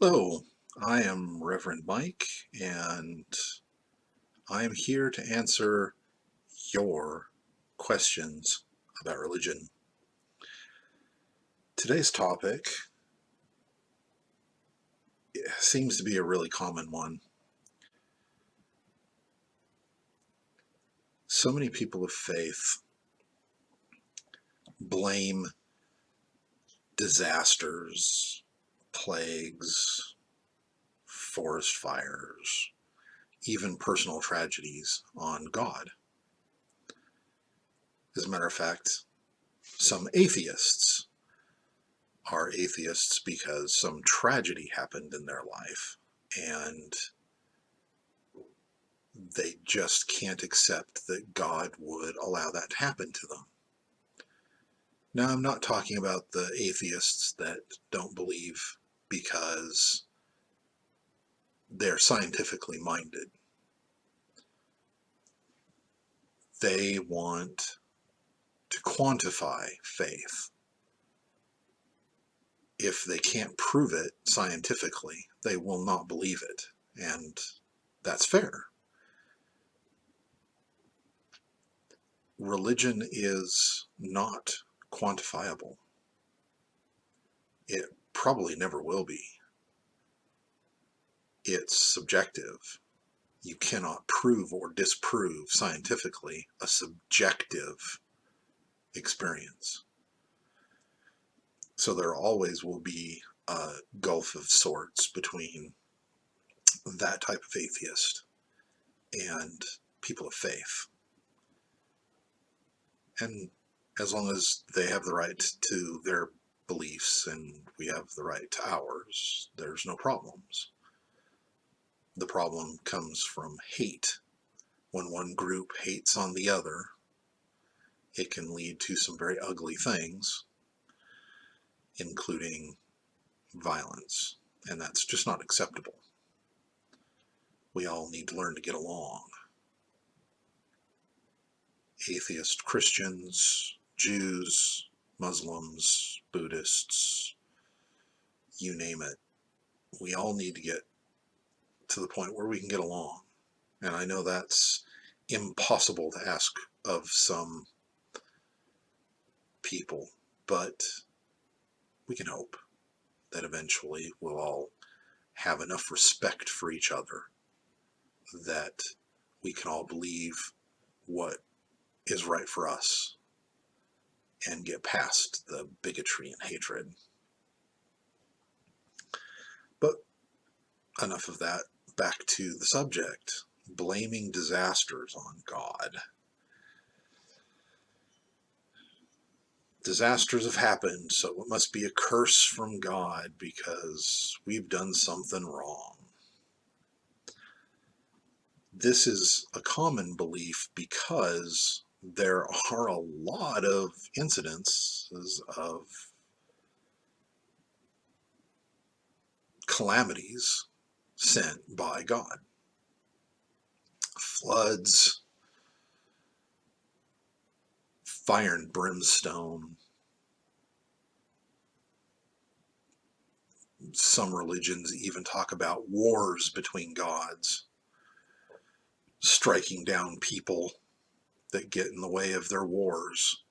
Hello, I am Reverend Mike, and I am here to answer your questions about religion. Today's topic seems to be a really common one. So many people of faith blame disasters, plagues, forest fires, even personal tragedies on God. As a matter of fact, some atheists are atheists because some tragedy happened in their life and they just can't accept that God would allow that to happen to them. Now, I'm not talking about the atheists that don't believe because they're scientifically minded. They want to quantify faith. If they can't prove it scientifically, they will not believe it, and that's fair. Religion is not quantifiable. It probably never will be. It's subjective. You cannot prove or disprove scientifically a subjective experience. So there always will be a gulf of sorts between that type of atheist and people of faith. And as long as they have the right to their beliefs and we have the right to ours, there's no problems. The problem comes from hate. When one group hates on the other, it can lead to some very ugly things, including violence, and that's just not acceptable. We all need to learn to get along. Atheist Christians, Jews, Muslims, Buddhists, you name it. We all need to get to the point where we can get along. And I know that's impossible to ask of some people, but we can hope that eventually we'll all have enough respect for each other that we can all believe what is right for us and get past the bigotry and hatred. But enough of that. Back to the subject. Blaming disasters on God. Disasters have happened, so it must be a curse from God because we've done something wrong. This is a common belief because there are a lot of incidences of calamities sent by God. Floods, fire and brimstone. Some religions even talk about wars between gods, striking down people that get in the way of their wars.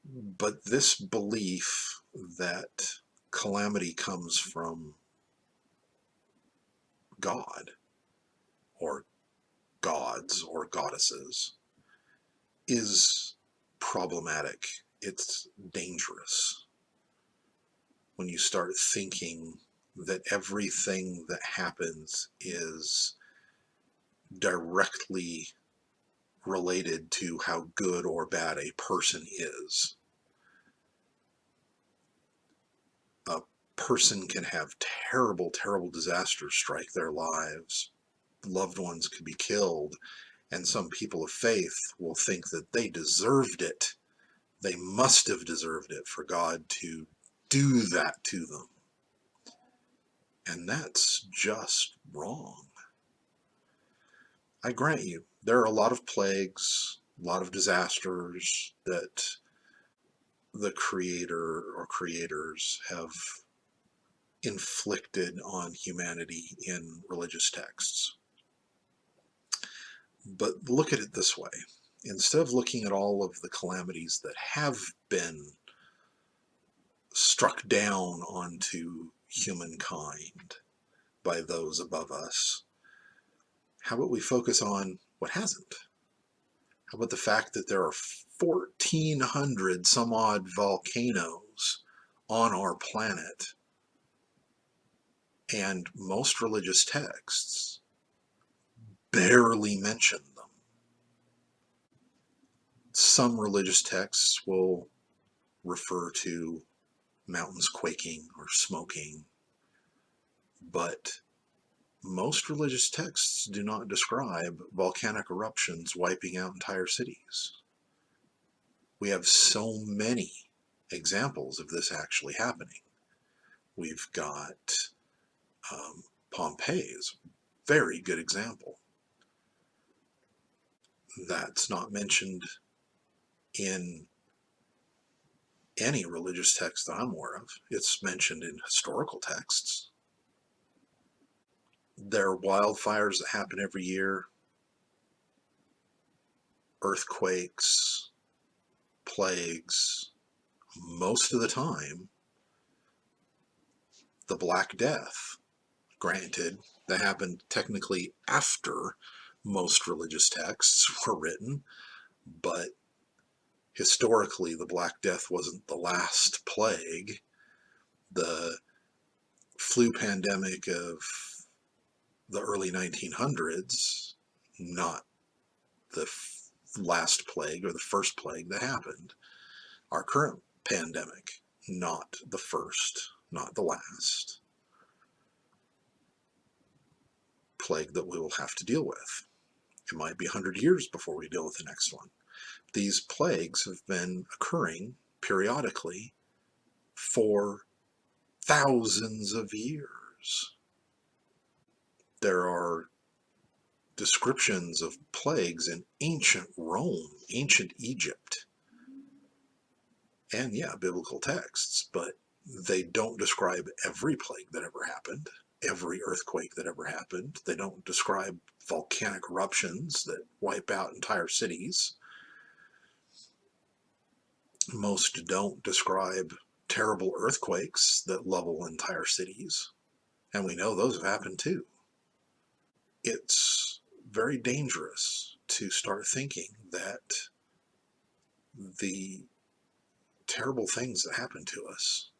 But this belief that calamity comes from God or gods or goddesses is problematic. It's dangerous when you start thinking that everything that happens is directly related to how good or bad a person is. A person can have terrible, terrible disasters strike their lives. Loved ones could be killed, and some people of faith will think that they deserved it. They must have deserved it for God to do that to them. And that's just wrong. I grant you, there are a lot of plagues, a lot of disasters that the creator or creators have inflicted on humanity in religious texts. But look at it this way. Instead of looking at all of the calamities that have been struck down onto humankind by those above us, how about we focus on what hasn't? How about the fact that there are 1,400 some odd volcanoes on our planet, and most religious texts barely mention them. Some religious texts will refer to mountains quaking or smoking, but most religious texts do not describe volcanic eruptions wiping out entire cities. We have so many examples of this actually happening. We've got Pompeii is a very good example. That's not mentioned in any religious text that I'm aware of. It's mentioned in historical texts. There are wildfires that happen every year, earthquakes, plagues. Most of the time, the Black Death, granted, that happened technically after most religious texts were written, but historically the Black Death wasn't the last plague. The flu pandemic of the early 1900s, not the last plague or the first plague that happened. Our current pandemic, not the first, not the last plague that we will have to deal with. It might be 100 years before we deal with the next one. These plagues have been occurring periodically for thousands of years. There are descriptions of plagues in ancient Rome, ancient Egypt, and yeah, biblical texts, but they don't describe every plague that ever happened, every earthquake that ever happened. They don't describe volcanic eruptions that wipe out entire cities. Most don't describe terrible earthquakes that level entire cities, and we know those have happened too. It's very dangerous to start thinking that the terrible things that happen to us,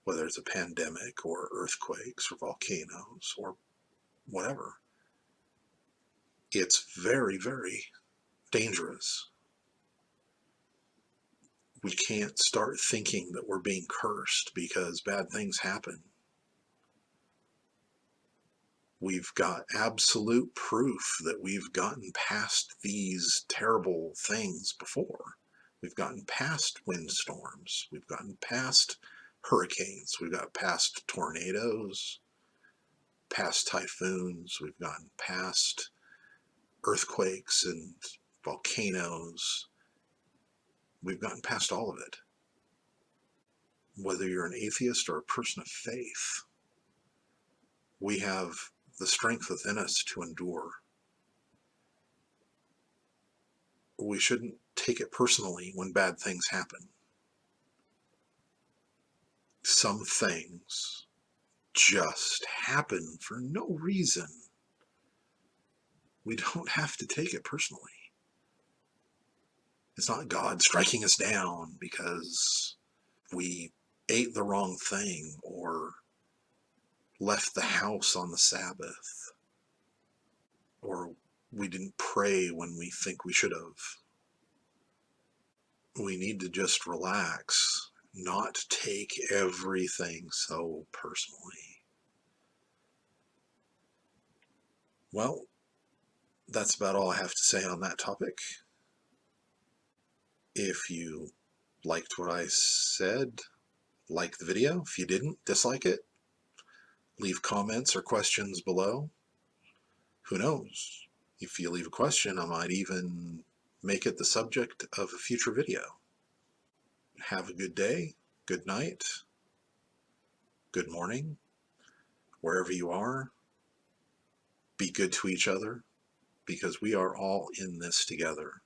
whether it's a pandemic or earthquakes or volcanoes or whatever, it's very, very dangerous. We can't start thinking that we're being cursed because bad things happen. We've got absolute proof that we've gotten past these terrible things before. We've gotten past windstorms. We've gotten past hurricanes. We've got past tornadoes, past typhoons. We've gotten past earthquakes and volcanoes. We've gotten past all of it. Whether you're an atheist or a person of faith, we have the strength within us to endure. We shouldn't take it personally when bad things happen. Some things just happen for no reason. We don't have to take it personally. It's not God striking us down because we ate the wrong thing or left the house on the Sabbath, or we didn't pray when we think we should have. We need to just relax, not take everything so personally. Well, that's about all I have to say on that topic. If you liked what I said, like the video. If you didn't, dislike it. Leave comments or questions below. Who knows? If you leave a question, I might even make it the subject of a future video. have a good day, good night, good morning, wherever you are. Be good to each other, because we are all in this together.